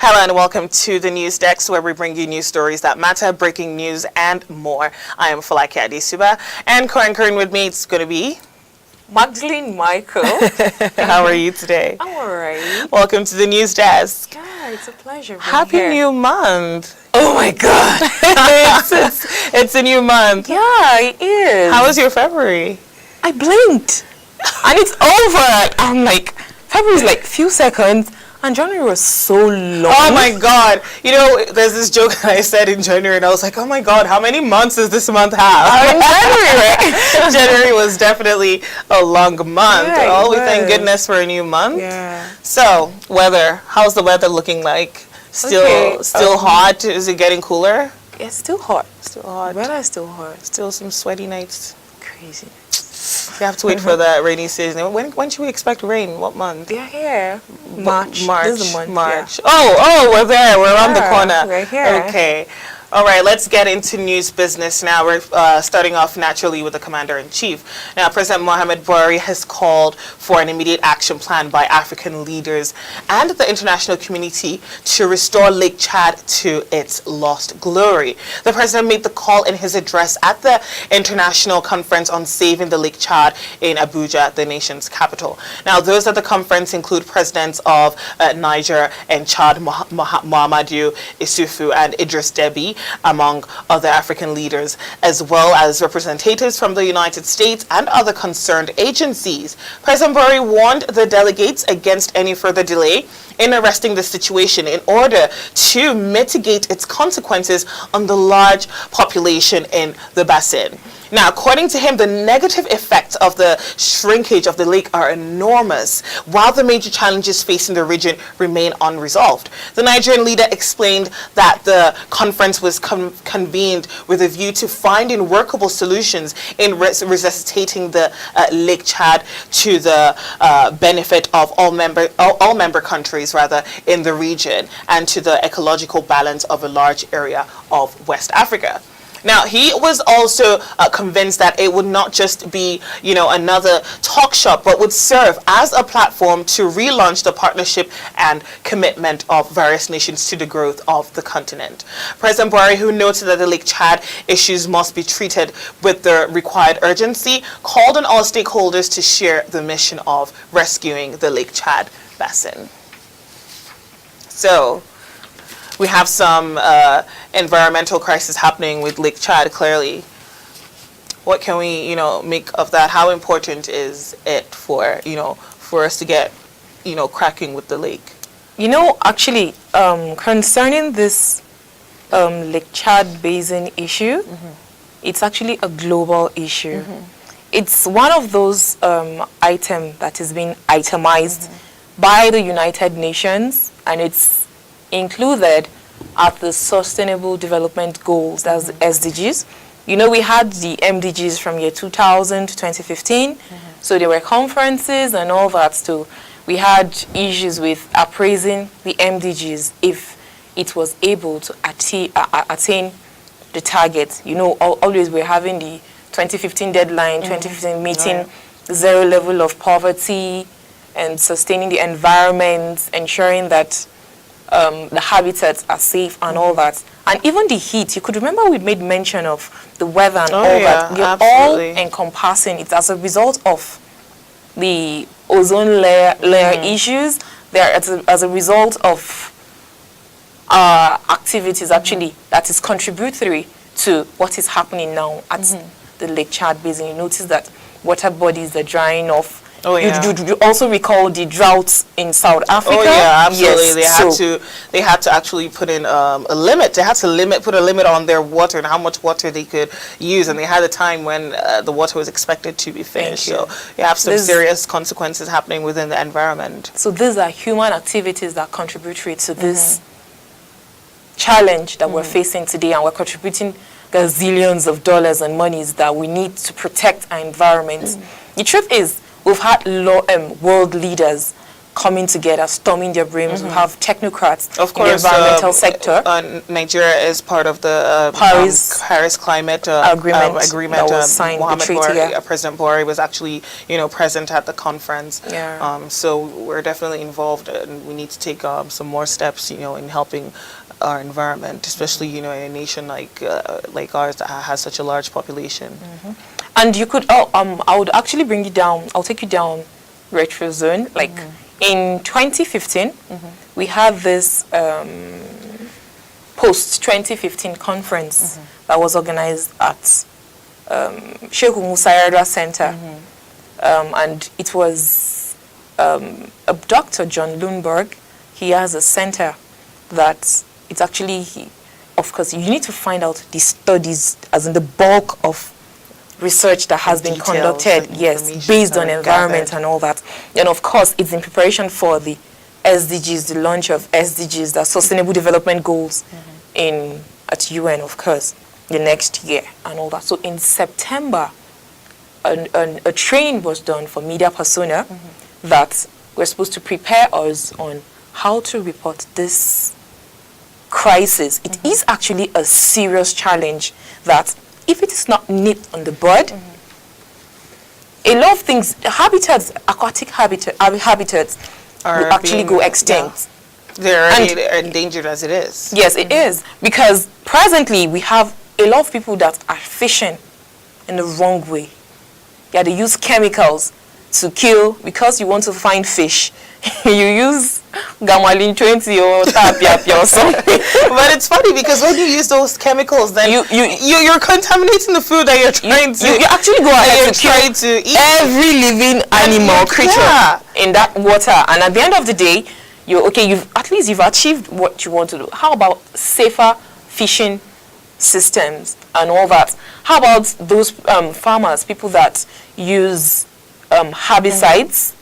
Hello and welcome to the News Desk, where we bring you news stories that matter, breaking news, and more. I am Falake Adisuba, and co-anchoring with me, it's going to be Magdalene Michael. How are you today? I'm alright. Welcome to the News Desk. Yeah, it's a pleasure being Happy here. new month. Oh my God. it's a new month. Yeah, it is. How was your February? I blinked. And it's over. I'm like, February's like few seconds. And January was so long. Oh my God. You know, there's this joke that I said in January, and I was like, oh my God, how many months does this month have? In January, right? January was definitely a long month. Yeah, We thank goodness for a new month. Yeah. So, weather. How's the weather looking like? Still hot? Is it getting cooler? It's still hot. Still hot. Weather is still hot. Still some sweaty nights. Crazy. We have to wait for the rainy season. When should we expect rain? What month? They're here. March. March. This is the month, March. yeah. Oh, we're there. We're around the Yeah, corner. we're here. Okay. All right, let's get into news business now. We're starting off naturally with the Commander-in-Chief. Now, President Mohamed Buhari has called for an immediate action plan by African leaders and the international community to restore Lake Chad to its lost glory. The president made the call in his address at the International Conference on Saving the Lake Chad in Abuja, the nation's capital. Now, those at the conference include presidents of Niger and Chad, Muhammadu Isufu and Idris Deby, among other African leaders, as well as representatives from the United States and other concerned agencies. President Buhari warned the delegates against any further delay in arresting the situation in order to mitigate its consequences on the large population in the basin. Now, according to him, the negative effects of the shrinkage of the lake are enormous, while the major challenges facing the region remain unresolved. The Nigerian leader explained that the conference was convened with a view to finding workable solutions in resuscitating the Lake Chad to the benefit of all member countries in the region and to the ecological balance of a large area of West Africa. Now, he was also convinced that it would not just be, another talk shop, but would serve as a platform to relaunch the partnership and commitment of various nations to the growth of the continent. President Buhari, who noted that the Lake Chad issues must be treated with the required urgency, called on all stakeholders to share the mission of rescuing the Lake Chad basin. So, we have some environmental crisis happening with Lake Chad, clearly. What can we, make of that? How important is it for us to get, cracking with the lake? Actually, concerning this Lake Chad Basin issue, it's actually a global issue. It's one of those items that has been itemized by the United Nations, and it's included at the Sustainable Development Goals, that's SDGs. We had the MDGs from year 2000 to 2015, so there were conferences and all that. So we had issues with appraising the MDGs if it was able to attain the target. Always we're having the 2015 deadline, 2015 meeting, zero level of poverty, and sustaining the environment, ensuring that the habitats are safe and all that. And even the heat, you could remember we made mention of the weather and all that. They're all encompassing. It's as a result of the ozone layer issues. They're as a result of activities actually that is contributory to what is happening now at the Lake Chad Basin. You notice that water bodies are drying off. You also recall the droughts in South Africa? Oh yeah, absolutely. Yes. They had to actually put in a limit. They had to put a limit on their water and how much water they could use, and they had a time when the water was expected to be finished. So you have some serious consequences happening within the environment. So these are human activities that contribute to this challenge that we're facing today, and we're contributing gazillions of dollars and monies that we need to protect our environment. The truth is, we've had world leaders coming together, storming their brains. We have technocrats Of course, in the environmental sector. Nigeria is part of the Paris Climate Agreement Agreement. that was signed, the Muhammad treaty, Buhari, yeah. President Buhari was actually, present at the conference. Yeah. So we're definitely involved, and we need to take some more steps, in helping our environment, especially, in a nation like ours that has such a large population. And you could, I would actually bring you down, I'll take you down retro zone. Like in 2015, we had this post-2015 conference that was organized at Sheikh Musa Yar'Adua Center. And it was a Dr. John Lundberg. He has a center that it's actually, of course, you need to find out the studies, as in the bulk of research that has been Details, conducted, like yes, information based on that are environment gathered. and all that. And of course, it's in preparation for the SDGs, the launch of SDGs, the Sustainable Development Goals at UN, of course, the next year and all that. So in September, a training was done for media persona that we're supposed to prepare us on how to report this crisis. It is actually a serious challenge that if it is not nipped on the bud, a lot of things, habitats, aquatic habitats will actually go extinct. They're endangered as it is. Yes, it is. Because presently we have a lot of people that are fishing in the wrong way. Yeah, they use chemicals to kill because you want to find fish. You use Gamalin 20 or Tapia or something. But it's funny because when you use those chemicals, then you're contaminating the food that you're trying to. You actually go ahead to trying to eat every living animal creature in that water, and at the end of the day, you've achieved what you want to do. How about safer fishing systems and all that? How about those farmers, people that use herbicides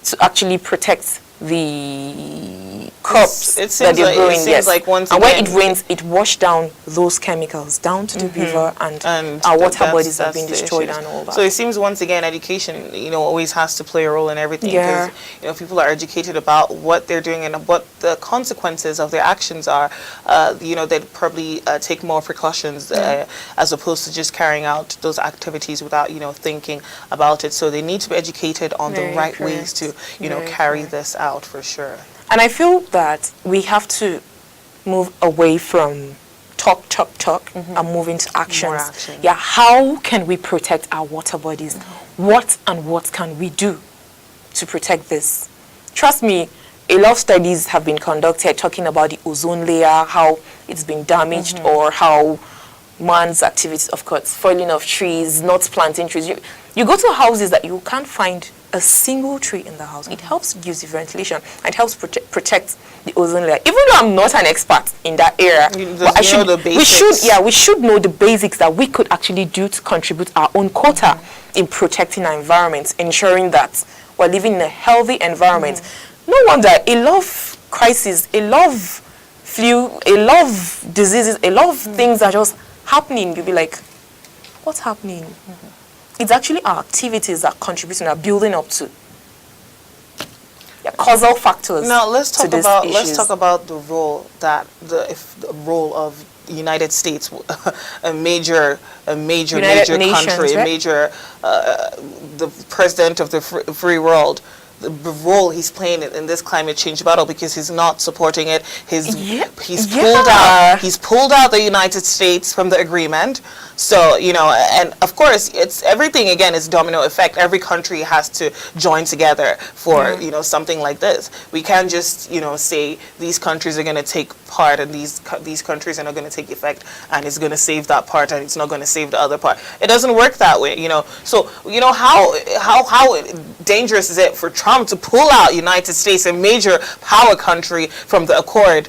to actually protect the crops that they're growing? Yes. Like once and again, when it rains, it washes down those chemicals down to the river, and our water bodies have been destroyed and all that. So it seems once again, education, always has to play a role in everything. Yeah. Because, people are educated about what they're doing and what the consequences of their actions are. They'd probably take more precautions as opposed to just carrying out those activities without, thinking about it. So they need to be educated on the right ways to, carry this out for sure. And I feel that we have to move away from talk, and move into actions. More action. Yeah, how can we protect our water bodies? What can we do to protect this? Trust me, a lot of studies have been conducted talking about the ozone layer, how it's been damaged, or how man's activities, of course, falling off trees, not planting trees. You go to houses that you can't find a single tree in the house. It helps reduce the ventilation. It helps protect the ozone layer. Even though I'm not an expert in that area, we should know the basics that we could actually do to contribute our own quota in protecting our environment, ensuring that we're living in a healthy environment. No wonder a lot of crises, a lot of flu, a lot of diseases, a lot of things are just happening. You'll be like, what's happening? It's actually our activities that contribute and are building up to causal factors. Now let's talk to about the role that the role of the United States, a major country, Nations, right? The president of the free world. The role he's playing in this climate change battle, because he's not supporting it. He's pulled out the United States from the agreement. So, and of course, it's everything again is domino effect. Every country has to join together for, something like this. We can't just, say these countries are going to take part and these countries are not going to take effect, and it's going to save that part and it's not going to save the other part. It doesn't work that way, So, how dangerous is it for Trump to pull out United States, a major power country, from the accord?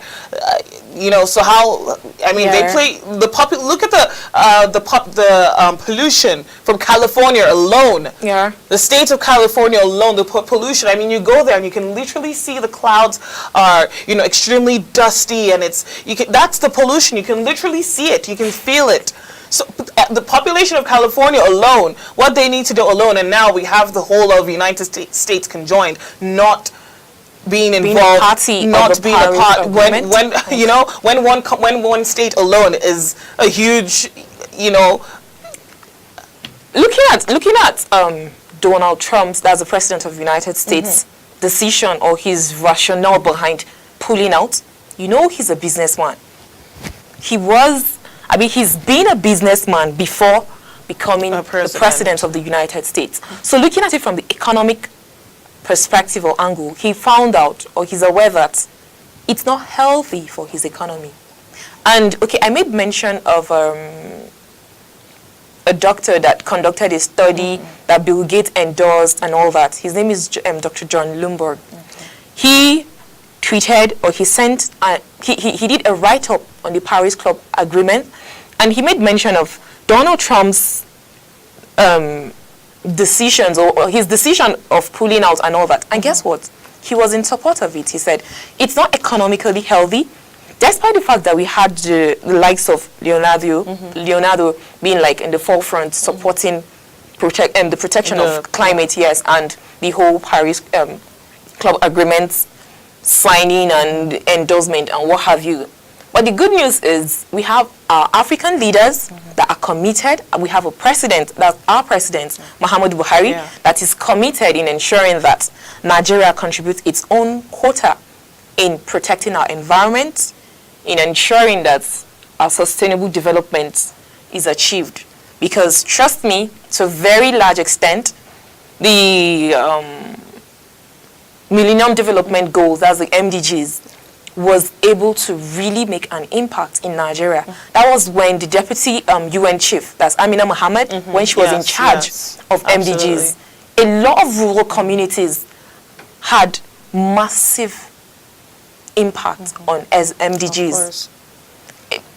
So how? I mean, they play the look at the pollution from California alone. Yeah. The state of California alone, the pollution. I mean, you go there and you can literally see the clouds are, extremely dusty, and that's the pollution. You can literally see it. You can feel it. So the population of California alone, what they need to do alone, and now we have the whole of the United States conjoined, not being a involved, party of not the being a Paris part when Agreement. you know when one state alone is a huge, you know. Looking at Donald Trump's, that's the president of the United States, decision or his rationale behind pulling out, you know, he's a businessman. He's been a businessman before becoming the president of the United States. So looking at it from the economic perspective or angle, he found out, or he's aware that it's not healthy for his economy. And okay, I made mention of a doctor that conducted a study that Bill Gates endorsed and all that. His name is Dr. John Lumberg. He tweeted, or he sent, he did a write-up on the Paris Club Agreement, and he made mention of Donald Trump's decisions, or his decision of pulling out and all that. And guess what? He was in support of it. He said, it's not economically healthy, despite the fact that we had the likes of Leonardo being like in the forefront supporting the protection of climate, yes, and the whole Paris Club Agreement signing and endorsement and what have you. But the good news is we have our African leaders that are committed. We have a president, that's our president, Muhammadu Buhari, that is committed in ensuring that Nigeria contributes its own quota in protecting our environment, in ensuring that our sustainable development is achieved. Because trust me, to a very large extent, the Millennium Development Goals, that's the MDGs, was able to really make an impact in Nigeria. That was when the deputy UN chief, that's Amina Mohammed, when she was in charge of MDGs. A lot of rural communities had massive impact on MDGs.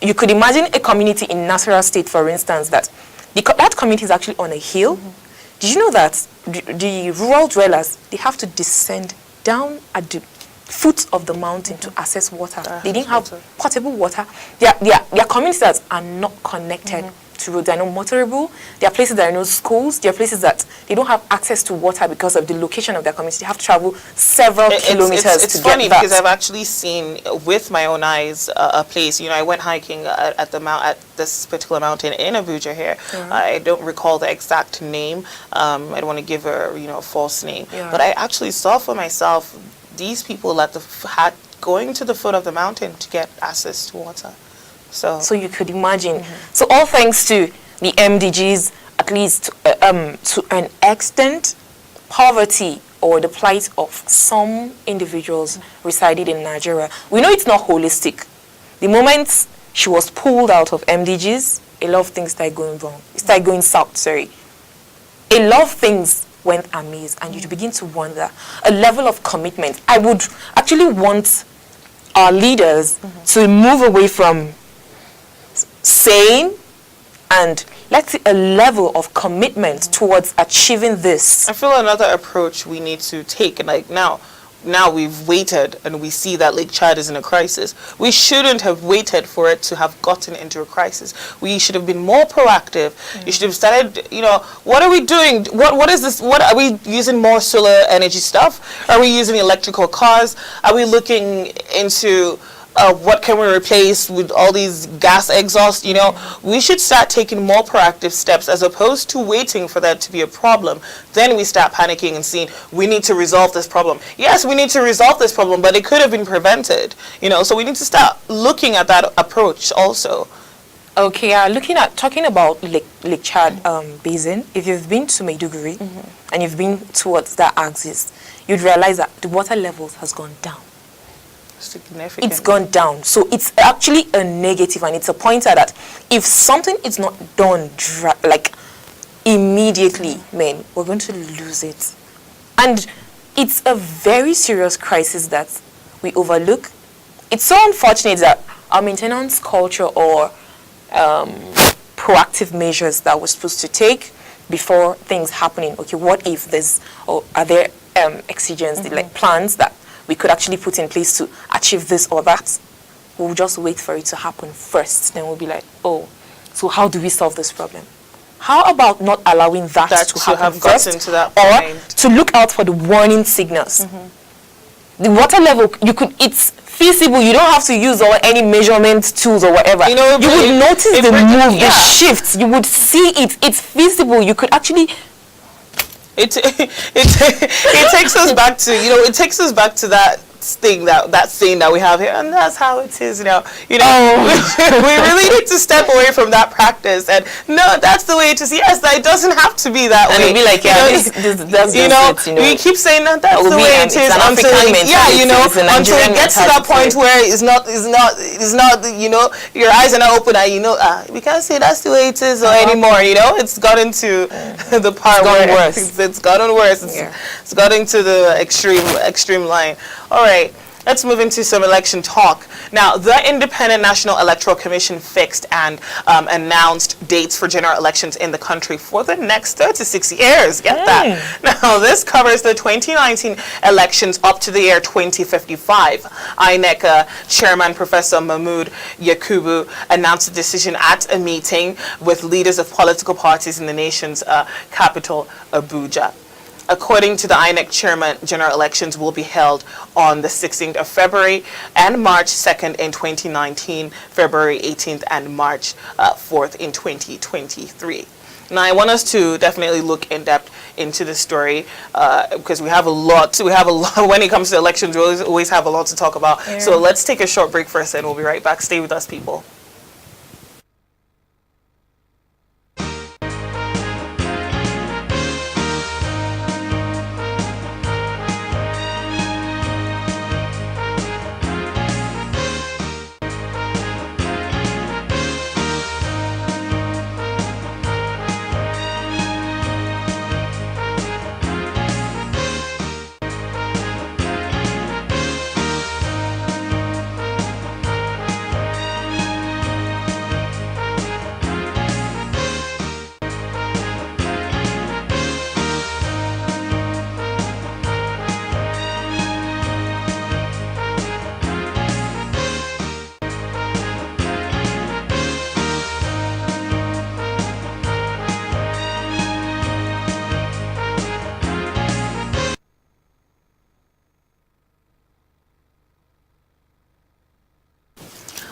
You could imagine a community in Nasarawa State, for instance, that that community is actually on a hill. Did you know that the rural dwellers, they have to descend down at the foot of the mountain to access water? They didn't have potable water. There are communities that are not connected to roads. They are not motorable. There are places that are no schools. There are places that they don't have access to water because of the location of their community. They have to travel several kilometers to get that. It's funny because I've actually seen with my own eyes a place. You know, I went hiking at this particular mountain in Abuja here. I don't recall the exact name. I don't want to give a false name, but I actually saw for myself these people had going to the foot of the mountain to get access to water. So you could imagine. So all thanks to the MDGs, at least to an extent, poverty or the plight of some individuals resided in Nigeria. We know it's not holistic. The moment she was pulled out of MDGs, a lot of things started going wrong. It started going south, sorry. A lot of things went amiss, and you begin to wonder a level of commitment. I would actually want our leaders to move away from saying and let's see a level of commitment towards achieving this. I feel another approach we need to take, and like now we've waited and we see that Lake Chad is in a crisis. We shouldn't have waited for it to have gotten into a crisis. We should have been more proactive. You should have started, what are we doing? What is this? What are we using more solar energy stuff? Are we using electrical cars? Are we looking into what can we replace with all these gas exhausts? We should start taking more proactive steps as opposed to waiting for that to be a problem. Then we start panicking and saying, we need to resolve this problem. Yes, we need to resolve this problem, but it could have been prevented. So we need to start looking at that approach also. Okay, talking about Lake Chad Basin, if you've been to Maiduguri and you've been towards that axis, you'd realize that the water levels has gone down. Significant. It's gone down. So it's actually a negative, and it's a pointer that if something is not done immediately, man, we're going to lose it. And it's a very serious crisis that we overlook. It's so unfortunate that our maintenance culture or proactive measures that we're supposed to take before things happening. Okay, what if there's, or are there exigencies, like plans that we could actually put in place to achieve this or that? We'll just wait for it to happen first. Then we'll be like, oh, so how do we solve this problem? How about not allowing that to happen first, gotten to that or to look out for the warning signals? the water level, it's feasible. You don't have to use any measurement tools or whatever. You know, you would notice the move, yeah. the shifts. You would see it. It's feasible. You could actually. It takes us back to, you know, it takes us back to that thing, that saying that we have here, and that's how it is now. You know, we really need to step away from that practice. And no, that's the way it is. Yes, that it doesn't have to be that way. And be like, yeah, that's you know, we keep saying that that's the way it is until until it gets to that point where it's not, you know, your eyes are not open and you know, we can't say that's the way it is anymore. You know, it's gotten to the part where it's gotten worse. It's gotten to the extreme line. All right, let's move into some election talk. Now, the Independent National Electoral Commission fixed and announced dates for general elections in the country for the next 36 years. Get that? Now, this covers the 2019 elections up to the year 2055. INEC Chairman Professor Mahmood Yakubu announced the decision at a meeting with leaders of political parties in the nation's capital, Abuja. According to the INEC chairman, general elections will be held on the 16th of February and March 2nd in 2019, February 18th and March 4th in 2023. Now, I want us to definitely look in depth into the story because we have a lot. When it comes to elections. We always have a lot to talk about. Yeah. So let's take a short break first, and we'll be right back. Stay with us, people.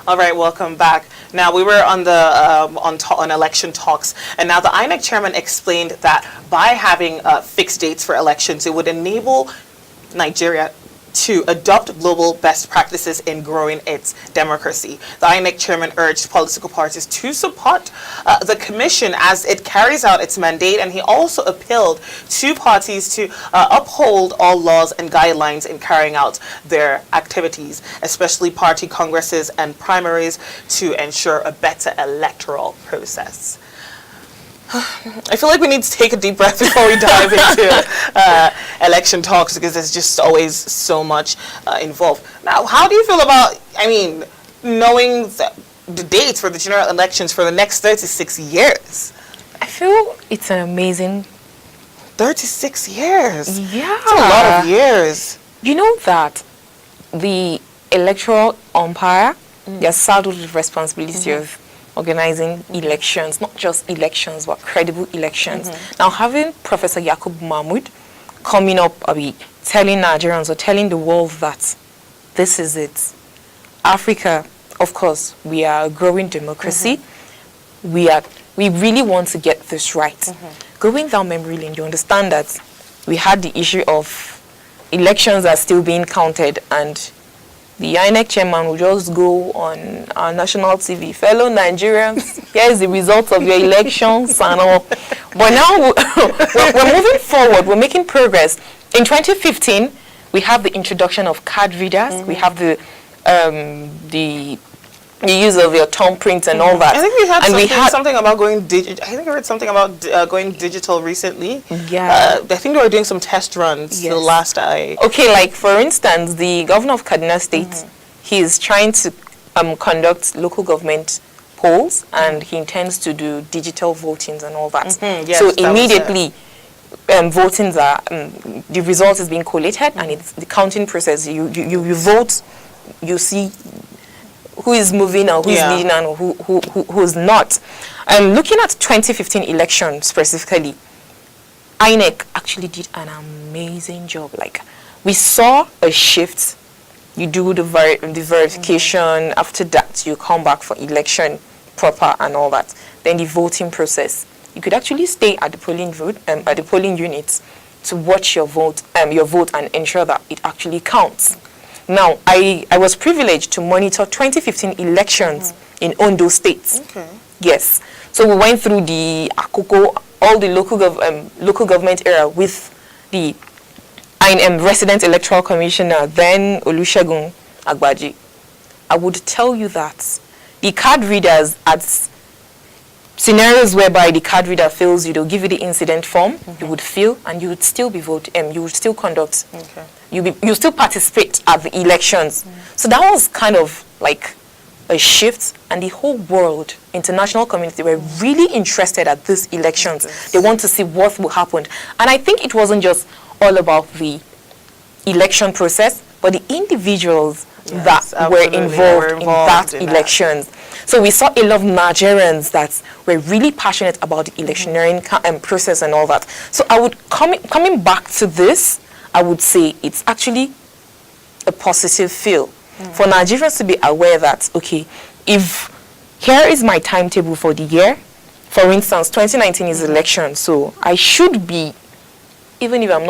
All right, welcome back. Now, we were on the on election talks, and now the INEC chairman explained that by having fixed dates for elections, it would enable Nigeria to adopt global best practices in growing its democracy. The INEC chairman urged political parties to support the commission as it carries out its mandate, and he also appealed to parties to uphold all laws and guidelines in carrying out their activities, especially party congresses and primaries, to ensure a better electoral process. I feel like we need to take a deep breath before we dive into election talks because there's just always so much involved. Now, how do you feel about, knowing the dates for the general elections for the next 36 years? I feel it's an amazing... 36 years? Yeah. It's a lot of years. You know that the electoral umpire, they're saddled with the responsibility of organizing elections, not just elections, but credible elections. Now, having Professor Yakub Mahmood coming up, telling Nigerians or telling the world that this is it. Africa, of course, we are a growing democracy. We really want to get this right. Going down memory lane, you understand that we had the issue of elections are still being counted, and the INEC chairman will just go on our national TV, fellow Nigerians, here is the results of your elections and all. But now we're moving forward, we're making progress. In 2015, we have the introduction of card readers, we have the use of your thumb print and all that. I think we had something about going digital. I think I read something about going digital recently. Yeah. I think they were doing some test runs the last Okay, like for instance, the governor of Kaduna State, he is trying to conduct local government polls, and he intends to do digital votings and all that. Yes, so immediately, votings are, the results is being collated, and it's the counting process. You vote, you see who is moving or who is leading and who's not. Looking at 2015 election specifically, INEC actually did an amazing job. Like, we saw a shift. You do the verification. After that, you come back for election proper and all that. Then the voting process. You could actually stay at the polling units to watch your vote and ensure that it actually counts. Now, I was privileged to monitor 2015 elections in Ondo State. Okay. Yes. So we went through the Akoko, all the local government area with the resident electoral commissioner, then Olusegun Agbaji. I would tell you that the card readers at scenarios whereby the card reader fails you, they'll give you the incident form, you would fill, and you would still be you would still conduct. Okay. You still participate at the elections. So that was kind of like a shift, and the whole world, international community, were really interested at these elections. They want to see what will happen. And I think it wasn't just all about the election process, but the individuals that were involved in that elections. So we saw a lot of Nigerians that were really passionate about the electioneering process and all that. So I would, coming back to this, I would say it's actually a positive feel for Nigerians to be aware that, okay, if here is my timetable for the year, for instance, 2019 is election, so I should be, even if I'm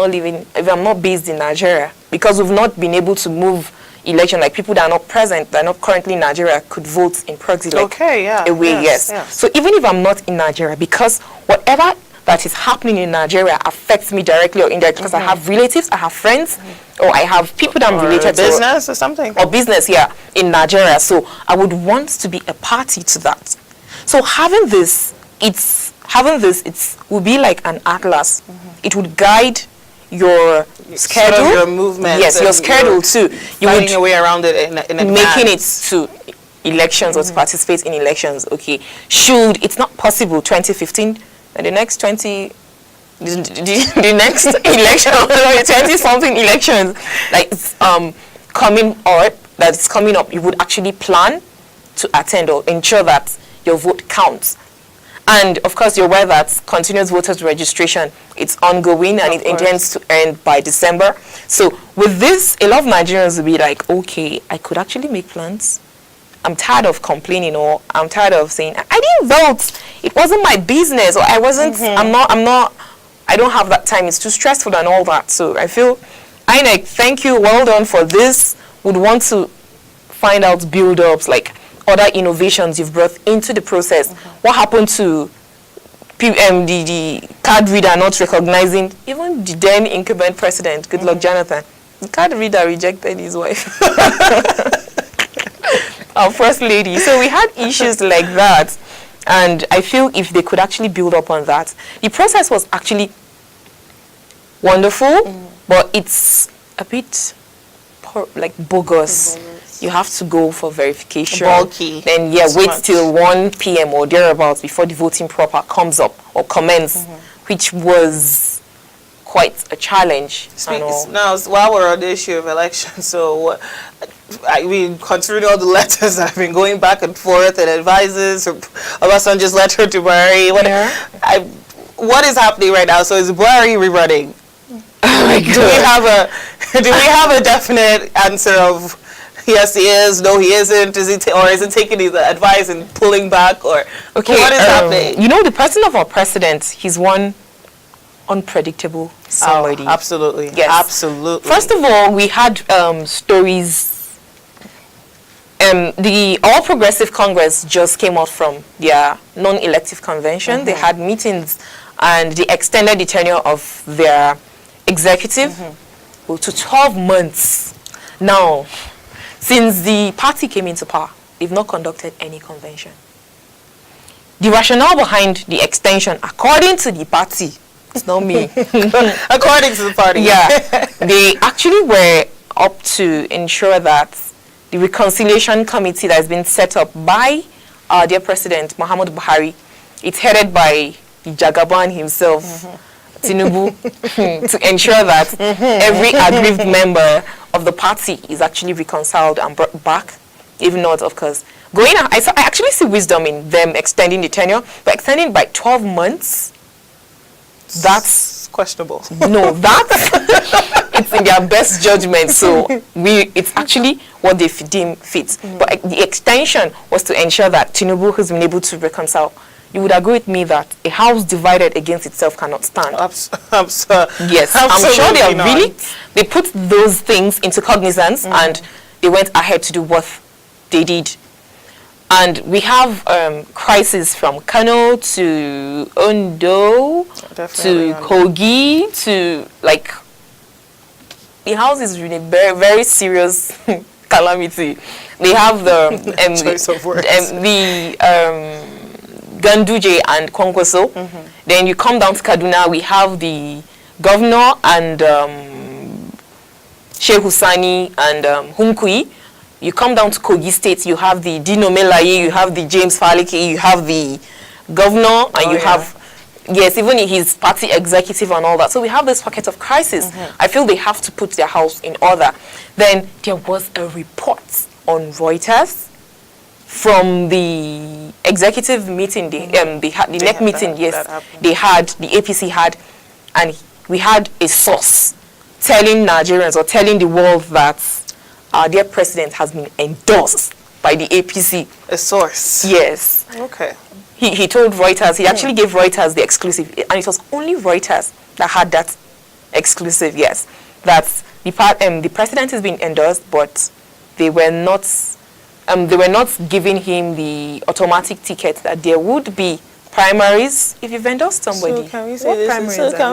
not based in Nigeria, because we've not been able to move election, like people that are not present, that are not currently in Nigeria, could vote in proxy, like away, yes. So even if I'm not in Nigeria, because whatever that is happening in Nigeria affects me directly or indirectly, because I have relatives, I have friends, or I have people that I'm related to. Or business or something. Or business, yeah, in Nigeria. So I would want to be a party to that. So having this, it will be like an atlas. It would guide your schedule, sort of your movement. Yes, your schedule too. You finding a way around it in making it to elections or to participate in elections. Okay, should it's not possible 2015 and the next 20. The next election, 20-something elections, like coming up, you would actually plan to attend or ensure that your vote counts. And of course, you're aware that continuous voters registration, it's ongoing and it intends to end by December. So with this, a lot of Nigerians will be like, okay, I could actually make plans. I'm tired of complaining, or I'm tired of saying, I didn't vote. It wasn't my business, or I wasn't, I don't have that time. It's too stressful and all that. So I feel, INEC, thank you, well done for this. Would want to find out build-ups, like other innovations you've brought into the process. What happened to the card reader not recognizing even the then incumbent president, Goodluck Jonathan? The card reader rejected his wife. Our first lady. So we had issues like that. And I feel if they could actually build up on that. The process was actually wonderful, but it's a bit like bogus. You have to go for verification. Bulky. Then wait till 1 p.m. or thereabouts before the voting proper comes up or commence, which was quite a challenge. Now, while we're on the issue of elections, so considering all the letters I've been going back and forth and advices, Obasanjo's letter to Buhari, what is happening right now? So is Buhari rerunning? Oh my God. Do we have a definite answer of yes he is, no he isn't, is he taking his advice and pulling back, or what is happening? You know, the person of our president, he's one unpredictable somebody. Oh, absolutely. Yes. Absolutely. First of all, we had stories. The All Progressive Congress just came out from their non-elective convention. They had meetings and they extended the tenure of their executive to 12 months. Now, since the party came into power, they've not conducted any convention. The rationale behind the extension, according to the party, it's not me. According to the party. Yeah. They actually were up to ensure that the reconciliation committee that has been set up by their president, Muhammadu Buhari, it's headed by the Jagaban himself, Tinubu, to ensure that every aggrieved member of the party is actually reconciled and brought back. If not, of course, I actually see wisdom in them extending the tenure, but extending by 12 months, that's questionable. No, that it's in their best judgment. So it's actually what they deem fit. But the extension was to ensure that Tinubu has been able to reconcile. You would agree with me that a house divided against itself cannot stand. Yes, I'm sure they are they put those things into cognizance and they went ahead to do what they did. And we have crises from Kano to Ondo to Kogi to like the house is really very, very serious calamity. They have the choice of words. Ganduje and Kwankwaso. Then you come down to Kaduna, we have the governor and Sheikh Husani and Hunkui. You come down to Kogi State, you have the Dino Melaye, you have the James Faliki, you have the governor, and have, yes, even his party executive and all that. So we have this pocket of crisis. I feel they have to put their house in order. Then there was a report on Reuters from the executive meeting, the NEC meeting, they had, the APC had, and we had a source telling Nigerians or telling the world that our dear president has been endorsed by the APC. A source? Yes. Okay. He told Reuters, he actually gave Reuters the exclusive, and it was only Reuters that had that exclusive, yes. That the president has been endorsed, but they were not giving him the automatic ticket that there would be primaries if you've endorsed somebody. So can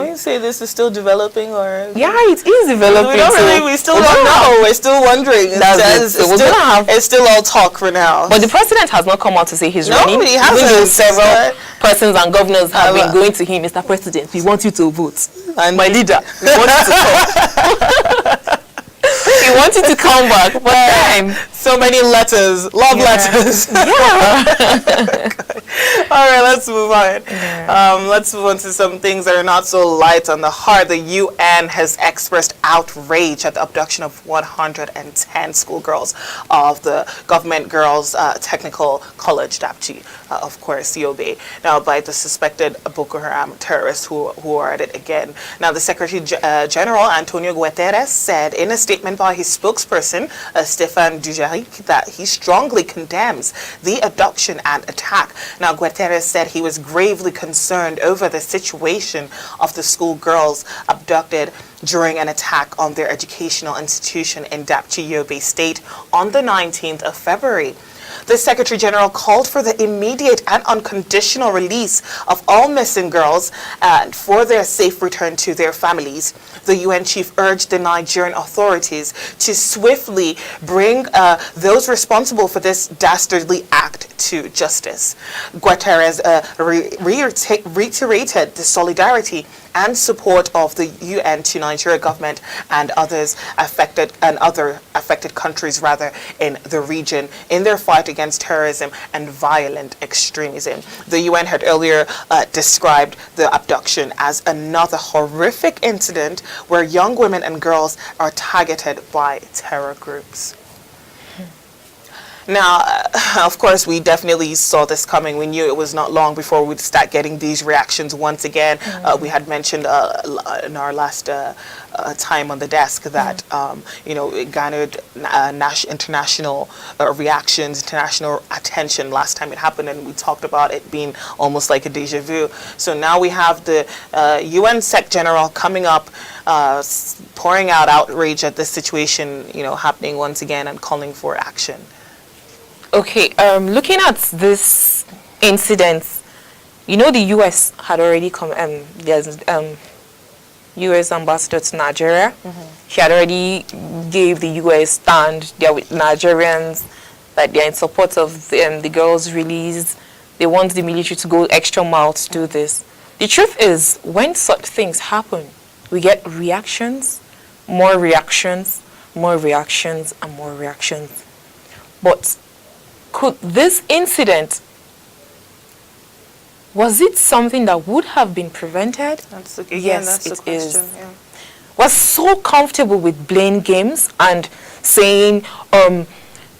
we say this is still developing, or? Yeah, it is developing. We still don't know. We're still wondering. It's still all talk for now. But the president has not come out to say he's running. No, he hasn't. Several persons and governors have been going to him, Mr. President, we want you to vote. And my leader, we want you to come. He wanted to come back, but then so many letters, love letters. All right, let's move on. Let's move on to some things that are not so light on the heart. The UN has expressed outrage at the abduction of 110 schoolgirls of the Government Girls Technical College, DAPCHI, of course, Yobe, now by the suspected Boko Haram terrorists who are at it again. Now, the Secretary General, Antonio Guterres, said in a statement by his spokesperson, Stéphane Dujarric, that he strongly condemns the abduction and attack. Now, Guterres said he was gravely concerned over the situation of the schoolgirls abducted during an attack on their educational institution in Dapchi, Yobe State on the 19th of February. The Secretary General called for the immediate and unconditional release of all missing girls and for their safe return to their families. The UN chief urged the Nigerian authorities to swiftly bring those responsible for this dastardly act to justice. Guterres reiterated the solidarity and support of the UN to Nigeria government and other affected countries in the region in their fight against terrorism and violent extremism. The UN had earlier described the abduction as another horrific incident where young women and girls are targeted by terror groups. Now, of course, we definitely saw this coming. We knew it was not long before we'd start getting these reactions once again. We had mentioned in our last time on the desk that, it garnered international reactions, international attention last time it happened, and we talked about it being almost like a deja vu. So now we have the UN Sec General coming up, pouring out outrage at this situation, happening once again and calling for action. Okay, looking at this incident, the U.S. had already come, there's U.S. ambassador to Nigeria. He had already gave the U.S. stand there with Nigerians, that they're in support of the girls' release. They want the military to go extra mile to do this. The truth is, when such things happen, we get reactions, more reactions, more reactions, and more reactions. But could this incident, was it something that would have been prevented? That's the question. Yeah. Was so comfortable with blame games and saying,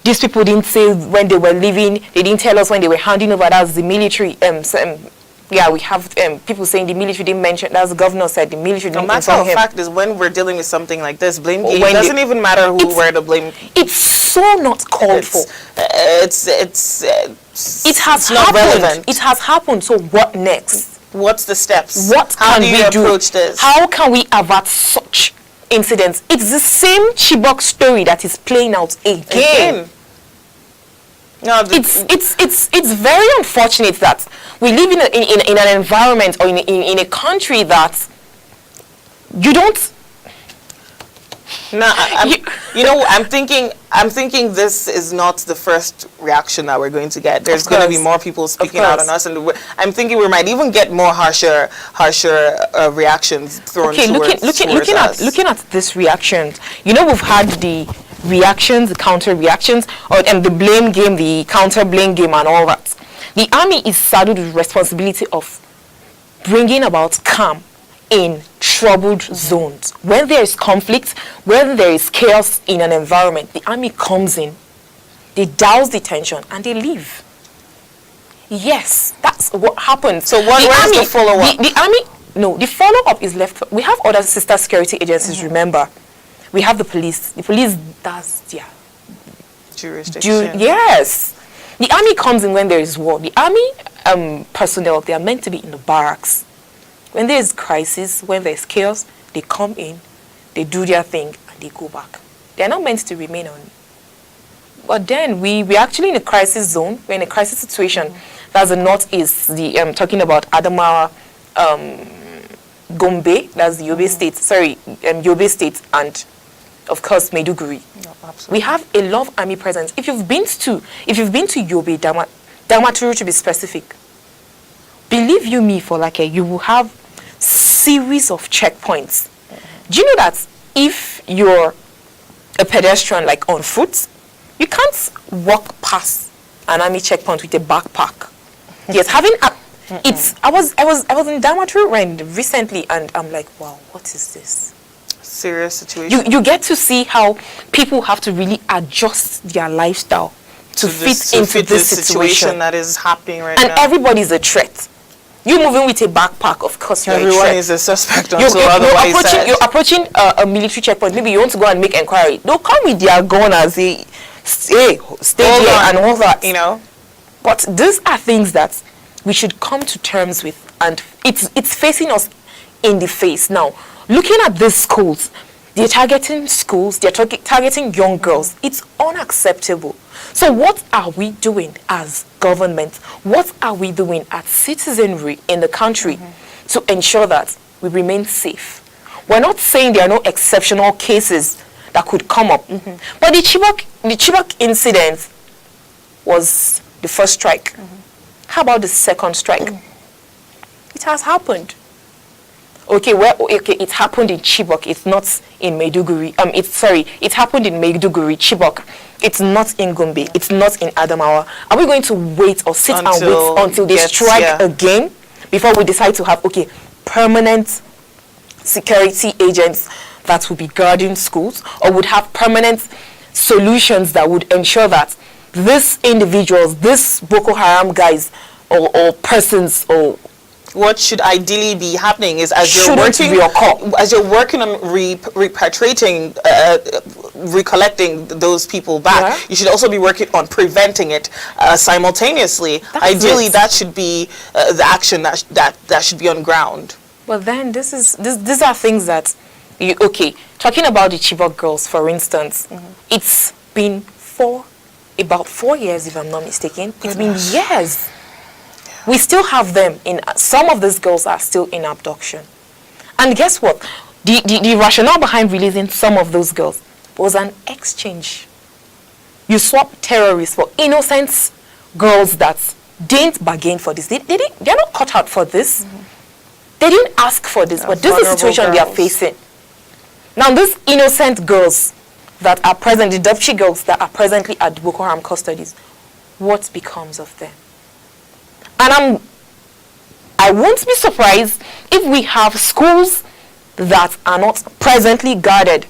these people didn't say when they were leaving, they didn't tell us when they were handing over, that's the military, Yeah, we have people saying the military didn't mention. As the governor said, the military No didn't matter inform of him. fact is when we're dealing with something like this, blame game. When It doesn't even matter who where the blame. It's so not called for. It's It has not happened. relevant. It has happened. So what next? What's the steps? What How can do you we do? approach this? How can we avert such incidents? It's the same Chibok story that is playing out again. No, It's very unfortunate that we live in an environment or in a country that you don't. no. I'm thinking this is not the first reaction that we're going to get. There's going to be more people speaking out on us, and I'm thinking we might even get more harsher reactions thrown towards us. Looking at this reaction, we've had the reactions, the counter reactions, and the blame game, the counter blame game, and all that. The army is saddled with responsibility of bringing about calm in troubled zones. When there is conflict, when there is chaos in an environment, the army comes in, they douse the tension, and they leave. Yes, that's what happens. So where's the follow-up? The army, no, the follow-up is left. We have other sister security agencies, remember. We have the police. The police does their Jurisdiction. yes. The army comes in when there is war. The army personnel, they are meant to be in the barracks. When there is crisis, when there is chaos, they come in, they do their thing, and they go back. They are not meant to remain on. But then we're actually in a crisis zone. We're in a crisis situation. That's the northeast. Talking about Adamawa, Gombe. That's the Yobe State. Sorry, Yobe State, and of course Maiduguri. No, absolutely. We have a lot of army presence. If you've been to Yobe, Damaturu to be specific, believe you me, for like you will have series of checkpoints. Do you know that if you're a pedestrian, like on foot, you can't walk past an army checkpoint with a backpack? Yes, having a I was in Damaturu recently, and I'm like, wow, what is this? Serious situation. You get to see how people have to really adjust their lifestyle to fit into this situation. that is happening right And now. everybody's a threat. You moving with a backpack, of course you're a Everyone threat. is a suspect until otherwise said. You're approaching a military checkpoint. Maybe you want to go and make inquiry. They'll come with their gun and say, stay here and all that. But these are things that we should come to terms with, and it's facing us in the face now. Looking at these schools, they're targeting schools, they're targeting young girls. It's unacceptable. So what are we doing as government? What are we doing as citizenry in the country to ensure that we remain safe? We're not saying there are no exceptional cases that could come up. But the Chibok incident was the first strike. How about the second strike? It has happened. Okay, it happened in Chibok. It's not in Maiduguri. It happened in Maiduguri, Chibok. It's not in Gombe. It's not in Adamawa. Are we going to wait or sit and wait until they strike again before we decide to have permanent security agents that will be guarding schools, or would have permanent solutions that would ensure that these individuals, these Boko Haram guys or persons or what should ideally be happening is as you're working on repatriating, recollecting those people back, you should also be working on preventing it simultaneously. Ideally, that should be the action that should be on ground. Well, then these are things that talking about the Chibok girls, for instance, it's been about 4 years, if I'm not mistaken. It's been years. We still have them some of these girls are still in abduction. And guess what? The rationale behind releasing some of those girls was an exchange. You swap terrorists for innocent girls that didn't bargain for this. They're not cut out for this. They didn't ask for this, but this is the situation they are facing. Now, these innocent girls that are present, the Dapchi girls that are presently at Boko Haram custodies, what becomes of them? And I won't be surprised if we have schools that are not presently guarded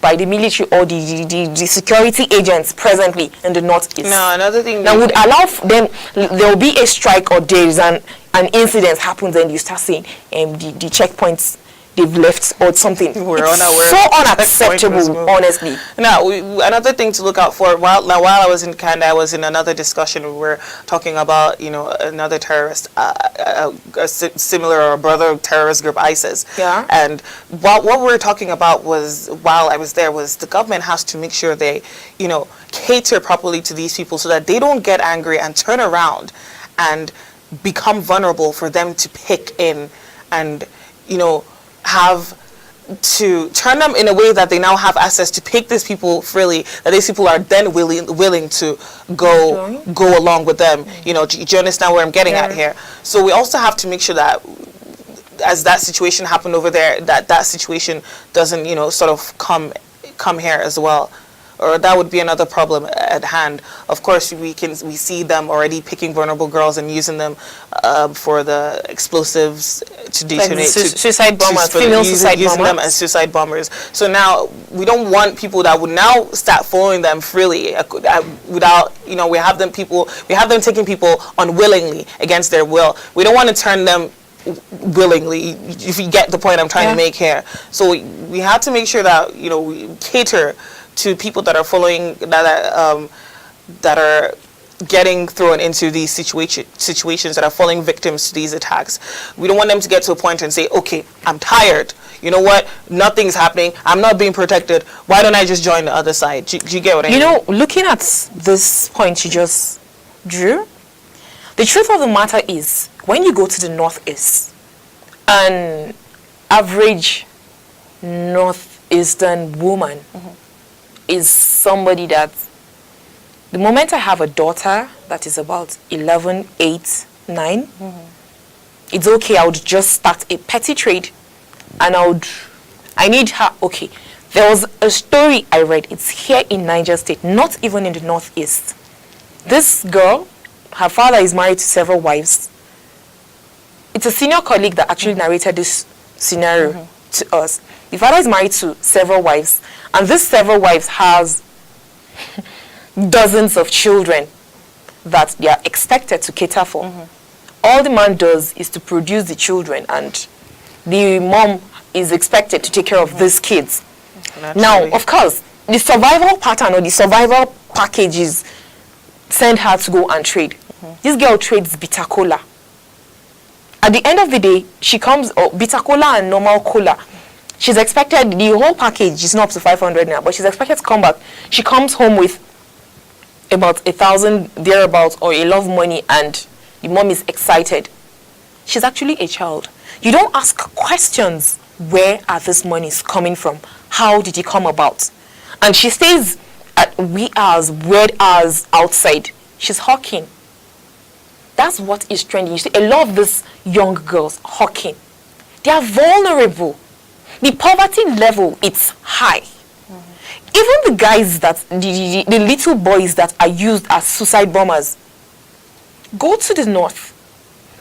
by the military or the security agents presently in the northeast. Now, another thing That would allow them, there will be a strike or there is an incident happens and you start saying the checkpoints they've left or something. We're It's unaware so of the unacceptable, checkpoint was moved. honestly. Now, another thing to look out for, while I was in Canada, I was in another discussion. We were talking about, another terrorist, a similar or brother terrorist group, ISIS. Yeah. And what we were talking about was, while I was there, was the government has to make sure they, cater properly to these people so that they don't get angry and turn around and become vulnerable for them to pick in and, have to turn them in a way that they now have access to pick these people freely, that these people are then willing to go along with them. Do you understand where I'm getting at here? So we also have to make sure that as that situation happened over there, that situation doesn't, sort of come here as well. Or that would be another problem at hand. Of course, we see them already picking vulnerable girls and using them for the explosives to detonate. Suicide bombers, female suicide bombers. Using them as suicide bombers. So now we don't want people that would now start following them freely without, we have them taking people unwillingly against their will. We don't want to turn them willingly, if you get the point I'm trying to make here. So we have to make sure that, we cater to people that are following, that are getting thrown into these situations, that are falling victims to these attacks. We don't want them to get to a point and say, okay, I'm tired. You know what? Nothing's happening. I'm not being protected. Why don't I just join the other side? Do you get what I mean? Looking at this point you just drew, the truth of the matter is, when you go to the northeast, an average northeastern woman is somebody that, the moment I have a daughter that is about 11, 8, 9, it's okay, I would just start a petty trade and I need her, okay. There was a story I read, it's here in Niger State, not even in the northeast. This girl, her father is married to several wives. It's a senior colleague that actually narrated this scenario to us. The father is married to several wives, and this several wives has dozens of children that they are expected to cater for. All the man does is to produce the children, and the mom is expected to take care of these kids. Now, of course, the survival pattern or the survival package is send her to go and trade. This girl trades bitter cola. At the end of the day, she comes, bitter cola and normal cola. She's expected, the whole package is not up to 500 now, but she's expected to come back. She comes home with about 1,000 thereabouts or a lot of money, and the mom is excited. She's actually a child. You don't ask questions. Where are these monies coming from? How did it come about? And she stays at wee hours, weird hours outside. She's hawking. That's what is trending. You see, a lot of these young girls hawking. They are vulnerable. The poverty level, it's high. Even the guys that, the little boys that are used as suicide bombers, go to the north.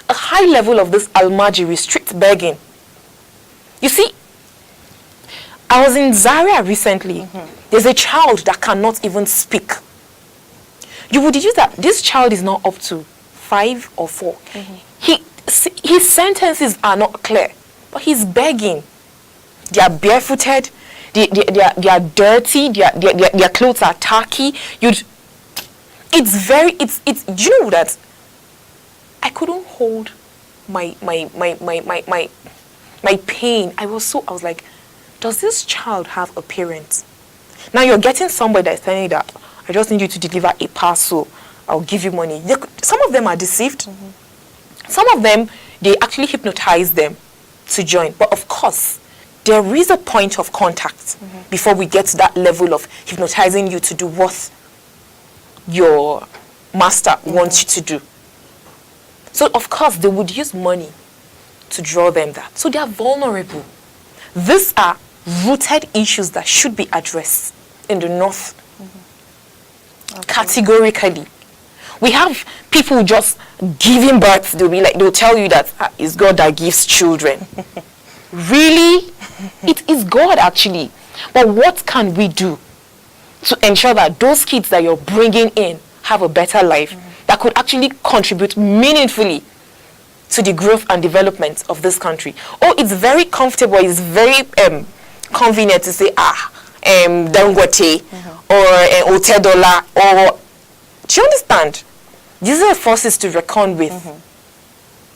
A high level of this almajiri, street begging. You see, I was in Zaria recently. There's a child that cannot even speak. You would use that. This child is not up to 5 or 4. His sentences are not clear, but he's begging. They are barefooted. They are dirty. Their clothes are tacky. Do you know that I couldn't hold my pain. I was like, does this child have a parent? Now you're getting somebody that's telling you that I just need you to deliver a parcel. I'll give you money. Some of them are deceived. Some of them, they actually hypnotize them to join. But of course, there is a point of contact before we get to that level of hypnotizing you to do what your master wants you to do. So of course, they would use money to draw them that. So they are vulnerable. These are rooted issues that should be addressed in the north. Categorically. We have people just giving birth. They'll tell you that it's God that gives children. Really? It is God actually. But what can we do to ensure that those kids that you're bringing in have a better life, that could actually contribute meaningfully to the growth and development of this country? Oh, it's very comfortable, it's very convenient to say, Dangote or Otedola, or, do you understand? These are forces to reckon with.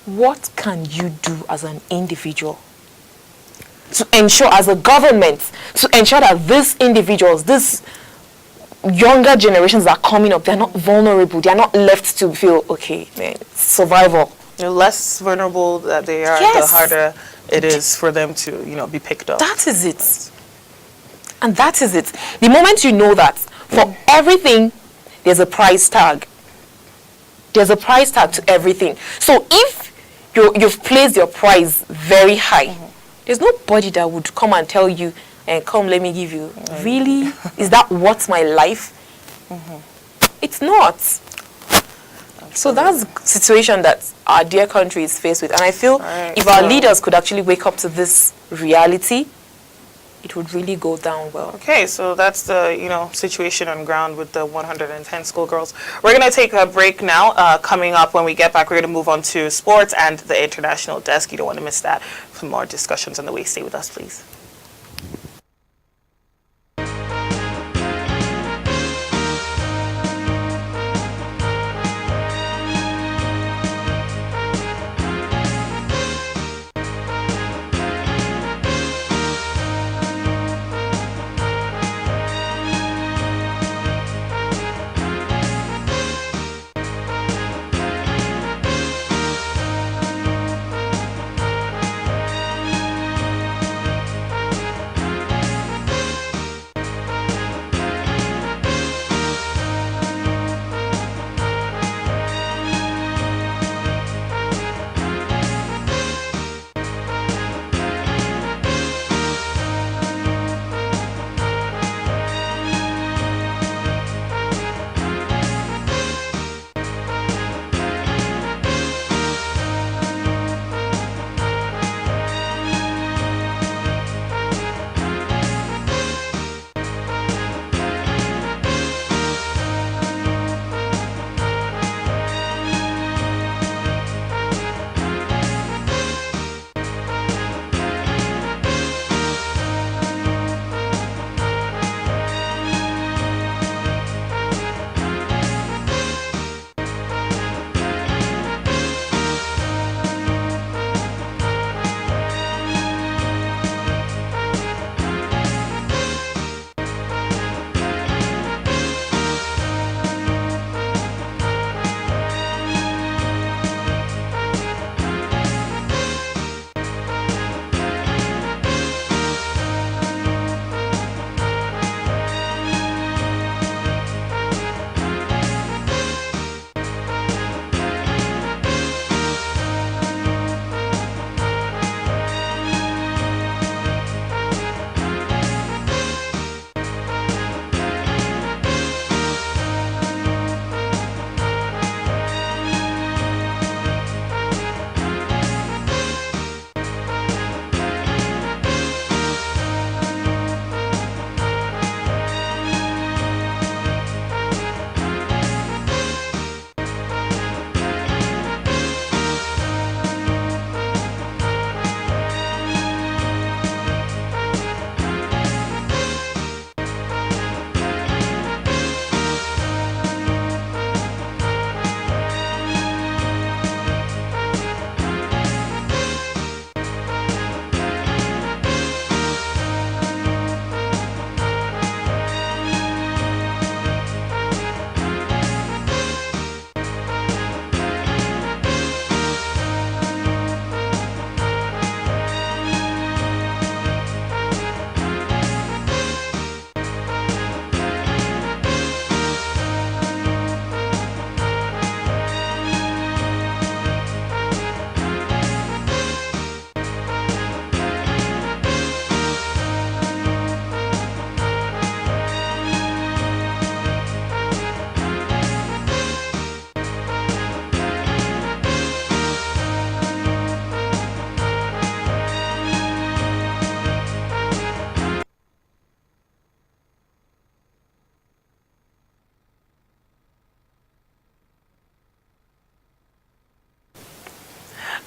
What can you do as an individual to ensure, as a government, to ensure that these individuals, these younger generations that are coming up, they're not vulnerable, they're not left to feel, okay, man, survival. The less vulnerable that they are, Yes. the harder it is for them to, be picked up. That is it. And that is it. The moment you know that, for everything, there's a price tag. There's a price tag to everything. So if you've placed your price very high, there's nobody that would come and tell you, come, let me give you. Really? Is that worth my life? It's not. So that's the situation that our dear country is faced with. And I feel if our leaders could actually wake up to this reality, it would really go down well. Okay, so that's the, situation on ground with the 110 schoolgirls. We're going to take a break now. Coming up, when we get back, we're going to move on to sports and the international desk. You don't want to miss that. For more discussions on the way, stay with us, please.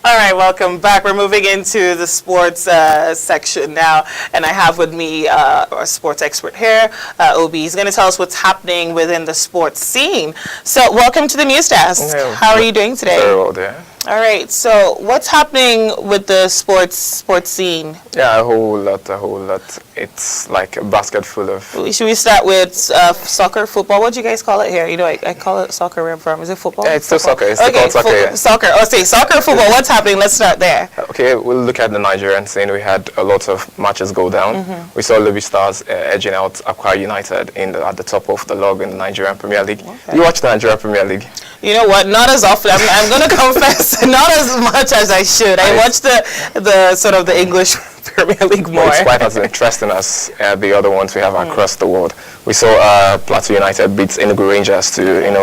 All right, welcome back. We're moving into the sports section now, and I have with me our sports expert here, Obi. He's going to tell us what's happening within the sports scene. So, welcome to the news desk. Yeah, How are you doing today? Very well there. All right. So, what's happening with the sports scene? Yeah, a whole lot. It's like a basket full of. Should we start with soccer, football? What do you guys call it here? You know, I call it soccer where I'm from. Is it football? Yeah, it's still Football. soccer. It's still called soccer. Yeah. Soccer. Oh, say soccer, football. What's happening? Let's start there. Okay, we'll look at the Nigerian scene. We had a lot of matches go down. We saw Lobby Stars edging out Accra United at the top of the log in the Nigerian Premier League. Okay. You watch the Nigerian Premier League? You know what? Not as often. I'm going to confess, not as much as I should. I watch the sort of the English Premier League more. Well, it's quite as interesting as the other ones we have across the world. We saw Plateau United beat Enugu Rangers to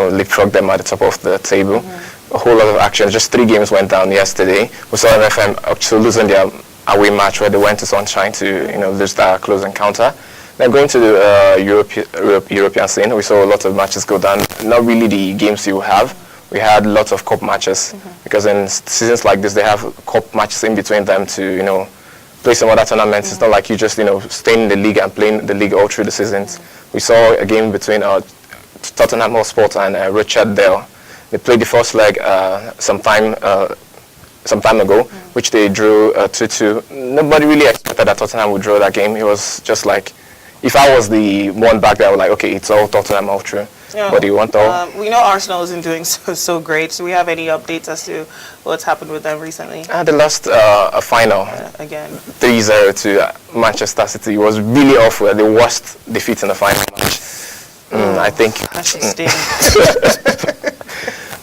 leapfrog them at the top of the table. A whole lot of action. Just 3 games went down yesterday. We saw MFM up to losing their away match where they went to Sunshine to lose that close encounter. Then going to the European scene, we saw a lot of matches go down. Not really the games you have. We had lots of cup matches because in seasons like this they have cup matches in between them to play some other tournaments. It's not like you just staying in the league and playing the league all through the seasons. We saw a game between Tottenham Hotspur and Richard Dale. They played the first leg some time ago, which they drew 2-2. Nobody really expected that Tottenham would draw that game. It was just like, if I was the one back there, I was like, okay, it's all Tottenham all through. Yeah. What do you want though? We know Arsenal isn't doing so great. Do we have any updates as to what's happened with them recently? They lost a final Again. 3-0 to Manchester City. It was really awful. The worst defeat in the final match. I think. That should sting.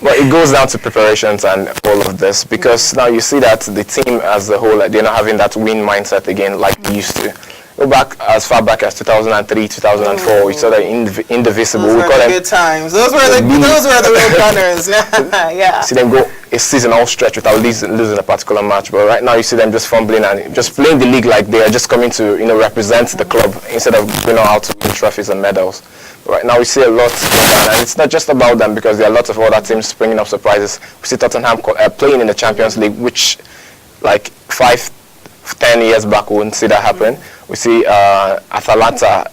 But it goes down to preparations and all of this because now you see that the team as a whole, they're not having that win mindset again like they used to. Go back as far back as 2003, 2004. We saw that indivisible. Those we were call the them good times. Those were the real gunners. Yeah. see them go a season all stretch without losing a particular match. But right now you see them just fumbling and just playing the league like they are just coming to represent the club instead of going out to win trophies and medals. But right now we see a lot going on, and it's not just about them because there are lots of other teams springing up surprises. We see Tottenham playing in the Champions League, which like 5-10 years back we wouldn't see that happen. We see Atalanta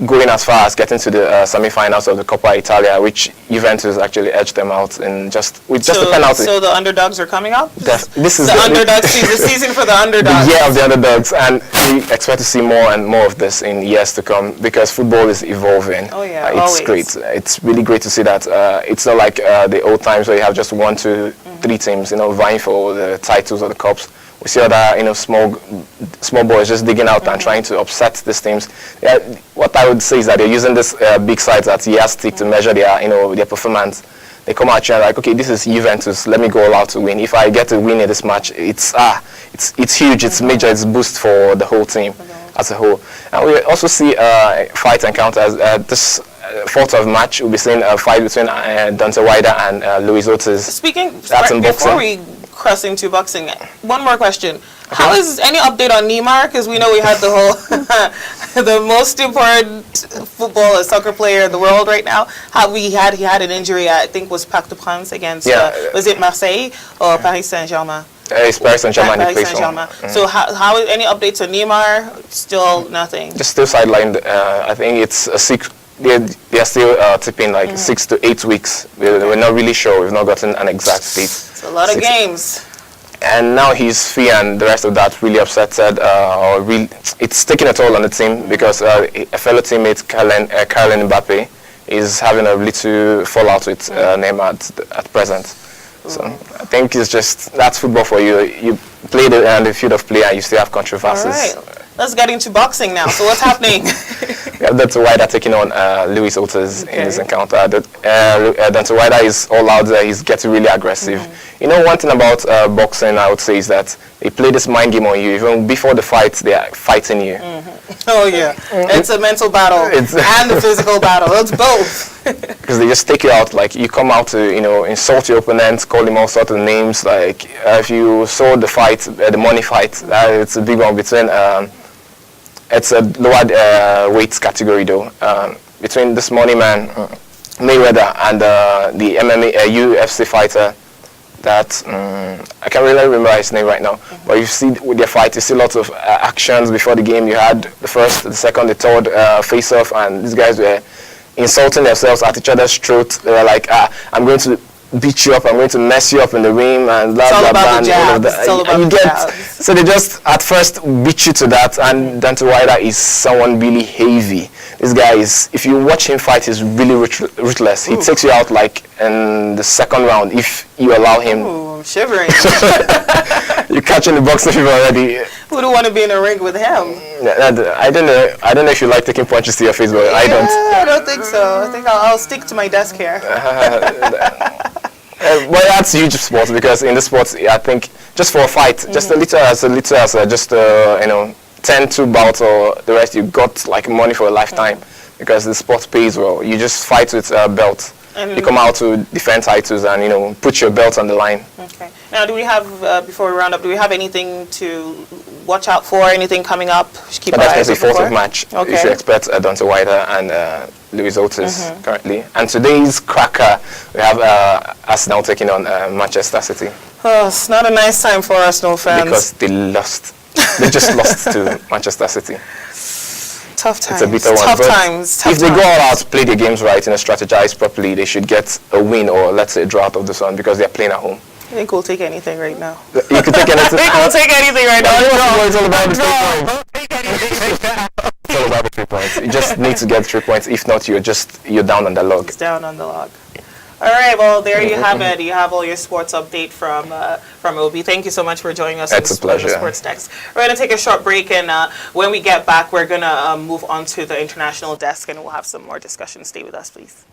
going as far as getting to the semi-finals of the Coppa Italia, which Juventus actually edged them out in just a penalty. So the underdogs are coming up? This is the underdogs season, the season for the underdogs. The year of the underdogs, and we expect to see more and more of this in years to come because football is evolving. Oh yeah, it's always. great. It's really great to see that. It's not like the old times where you have just 1, 2, 3 teams, vying for the titles or the cups. We see other, small boys just digging out and trying to upset these teams. Yeah, what I would say is that they're using this big sites at yardstick to measure their performance. They come out here and like, okay, this is Juventus. Let me go all out to win. If I get to win in this match, it's huge. It's major. It's boost for the whole team as a whole. And we also see fight encounters. This 4th of March, we'll be seeing a fight between Dante Wider and Luis Ortiz. Speaking, That's in before boxing. we cross into boxing, one more question. How is any update on Neymar? Because we know we had the whole, the most important football soccer player in the world right now. He had an injury, I think was Parc des Princes against, was it Marseille or Paris Saint-Germain? It's Paris Saint-Germain. Paris Saint-Germain. So how any updates on Neymar? Still nothing. Just still sidelined. I think it's a 6. They're still tipping like 6 to 8 weeks. We're not really sure. We've not gotten an exact date. It's a lot of games. And now he's free, and the rest of that really upsetted. It's taking a toll on the team because a fellow teammate, Kylian Mbappe, is having a little fallout with Neymar at present. So I think it's just, that's football for you. You play the field of play and you still have controversies. All right. Let's get into boxing now. So what's happening? Dante Wider taking on Luis Ortiz in this encounter. Dante Wider is all out there. He's getting really aggressive. One thing about boxing, I would say, is that they play this mind game on you. Even before the fight, they are fighting you. Oh, yeah. It's a mental battle and a physical battle. It's both. Because they just take you out. Like, you come out to, insult your opponent, call him all sorts of names. Like, if you saw the fight, the money fight, it's a big one between... It's a lower weight category though. Between this money man, Mayweather, and the MMA UFC fighter, that I can't really remember his name right now, but you see with their fight, you see lots of actions before the game. You had the first, the second, the third face-off, and these guys were insulting themselves at each other's throat. They were like, I'm going to beat you up, I'm going to mess you up in the ring, and blah, blah, blah, and all of that. It's all about And the you jabs. so they just at first beat you to that, and Dante Wilder is someone really heavy. This guy is, if you watch him fight, he's really ruthless. He takes you out like in the second round if you allow him. Ooh, I'm shivering. You're catching the boxing fever already. Who do want to be in a ring with him? I don't know if you like taking punches to your face, but I don't. I don't think so. I think I'll stick to my desk here. But that's huge sport, because in the sports, I think just for a fight, just a little as just 10-2 bouts, or the rest, you got like money for a lifetime, because the sport pays well. You just fight with a belt. You come out to defend titles and put your belt on the line. Okay. Now, do we have before we round up? Do we have anything to watch out for? Anything coming up? Keep But our eyes that's the open fourth for? match. Okay. You should expect Dante Wilder and Luis Otis currently. And today's cracker, we have Arsenal taking on Manchester City. Oh, it's not a nice time for Arsenal fans. Because they lost. They just lost to Manchester City. Tough times. It's a bitter one. Tough But times. if they go all out, play the games right, strategize properly, they should get a win, or let's say a draw out of this one, because they're playing at home. I think we'll take anything right now. You can take anything. I think we'll take anything right now. It's all about the 3 points. We'll take anything right now. It's all about the 3 points. You just need to get 3 points. If not, you're down on the log. It's down on the log. All right, well, there you have it. You have all your sports update from Obi. Thank you so much for joining us It's on a pleasure. the Sports Desk. We're going to take a short break, and when we get back, we're going to move on to the international desk, and we'll have some more discussion. Stay with us, please.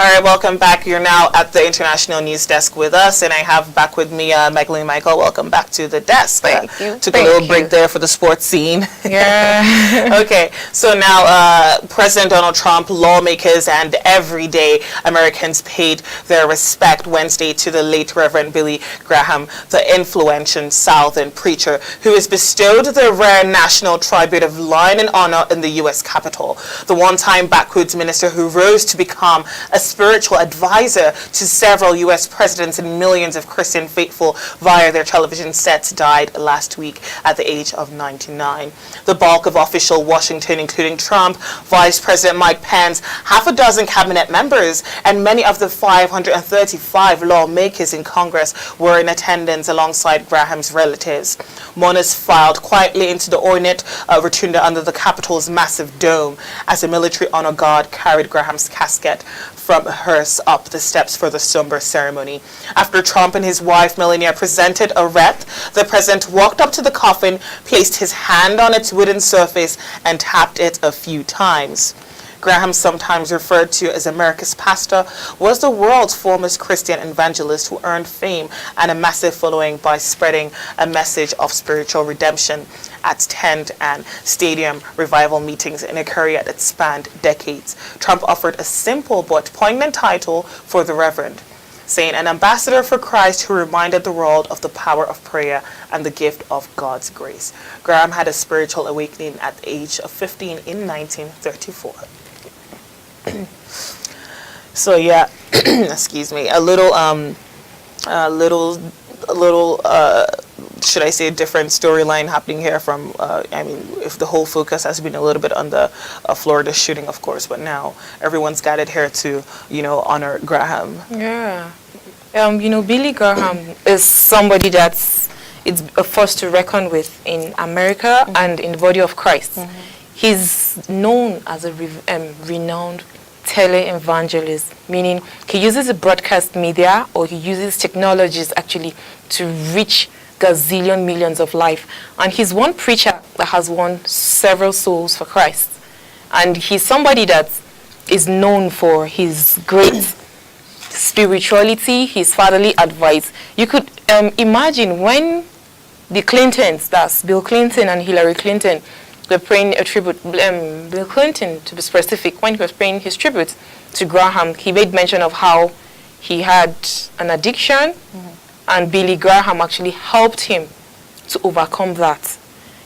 All right, welcome back. You're now at the International News Desk with us, and I have back with me Michael. Welcome back to the desk. Thank you. Took a little break there for the sports scene. Yeah. Okay, so now President Donald Trump, lawmakers, and everyday Americans paid their respect Wednesday to the late Reverend Billy Graham, the influential Southern preacher who was bestowed the rare National Tribute of Lion and Honor in the U.S. Capitol. The one-time backwoods minister who rose to become a spiritual advisor to several U.S. presidents and millions of Christian faithful via their television sets, died last week at the age of 99. The bulk of official Washington, including Trump, Vice President Mike Pence, half a dozen cabinet members, and many of the 535 lawmakers in Congress were in attendance alongside Graham's relatives. Mourners filed quietly into the ornate rotunda under the Capitol's massive dome as a military honor guard carried Graham's casket from a hearse up the steps for the somber ceremony. After Trump and his wife Melania presented a wreath, the president walked up to the coffin, placed his hand on its wooden surface, and tapped it a few times. Graham, sometimes referred to as America's pastor, was the world's foremost Christian evangelist who earned fame and a massive following by spreading a message of spiritual redemption at tent and stadium revival meetings in a career that spanned decades. Trump offered a simple but poignant title for the Reverend, saying, "An ambassador for Christ who reminded the world of the power of prayer and the gift of God's grace." Graham had a spiritual awakening at the age of 15 in 1934. So yeah, excuse me, a little, should I say, different storyline happening here from, I mean, if the whole focus has been a little bit on the Florida shooting, of course, but now everyone's gathered here to, honor Graham. Yeah. Billy Graham is somebody it's a force to reckon with in America and in the body of Christ. He's known as a renowned tele-evangelist, meaning he uses the broadcast media or he uses technologies actually to reach gazillion millions of life. And he's one preacher that has won several souls for Christ. And he's somebody that is known for his great spirituality, his fatherly advice. You could imagine when the Clintons, that's Bill Clinton and Hillary Clinton, were praying a tribute, Bill Clinton to be specific, when he was praying his tribute to Graham, he made mention of how he had an addiction, and Billy Graham actually helped him to overcome that.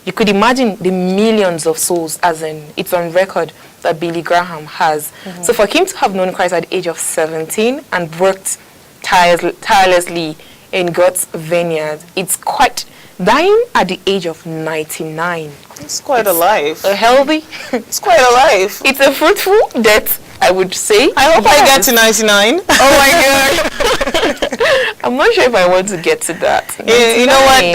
You could imagine the millions of souls, as in, it's on record that Billy Graham has. So for him to have known Christ at the age of 17 and worked tirelessly in God's vineyard, it's quite, dying at the age of 99. It's quite a life. A healthy. It's quite a life. It's a fruitful death, I would say. I hope I get to 99. Oh my God. I'm not sure if I want to get to that. You know what?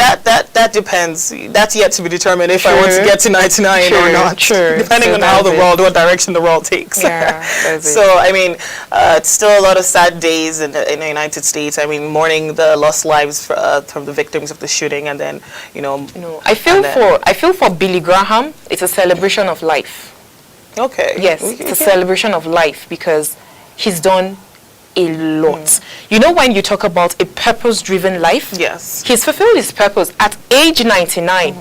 That depends. That's yet to be determined if I want to get to 99 or not. Depending on how what direction the world takes. Yeah, so, I mean, it's still a lot of sad days in the United States. I mean, mourning the lost lives from the victims of the shooting, and then, I feel for Billy Graham, it's a celebration of life. Okay. Yes, it's a celebration of life because he's done a lot. When you talk about a purpose-driven life, yes, he's fulfilled his purpose at age 99.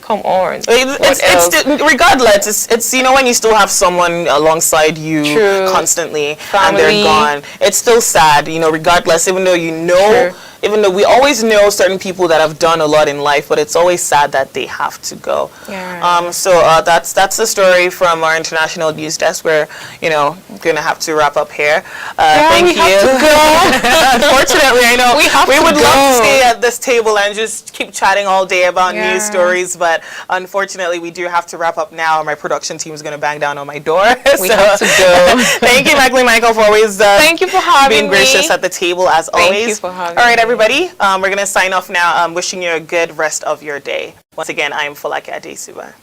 Come on. It's regardless. It's when you still have someone alongside you constantly, and they're gone. It's still sad, regardless. Even though even though we always know certain people that have done a lot in life, but it's always sad that they have to go. Yeah. So that's the story from our international news desk. We're gonna have to wrap up here. Thank you. Have to go. Unfortunately, I know we would go. love to stay at this table and just keep chatting all day about news stories, but unfortunately we do have to wrap up now. My production team is gonna bang down on my door. We have to go. Thank you, Michael, for always thank you for having being gracious at the table as always. Thank you for having all right, everybody, we're gonna sign off now. Wishing you a good rest of your day. Once again, I am Folake Adesuba.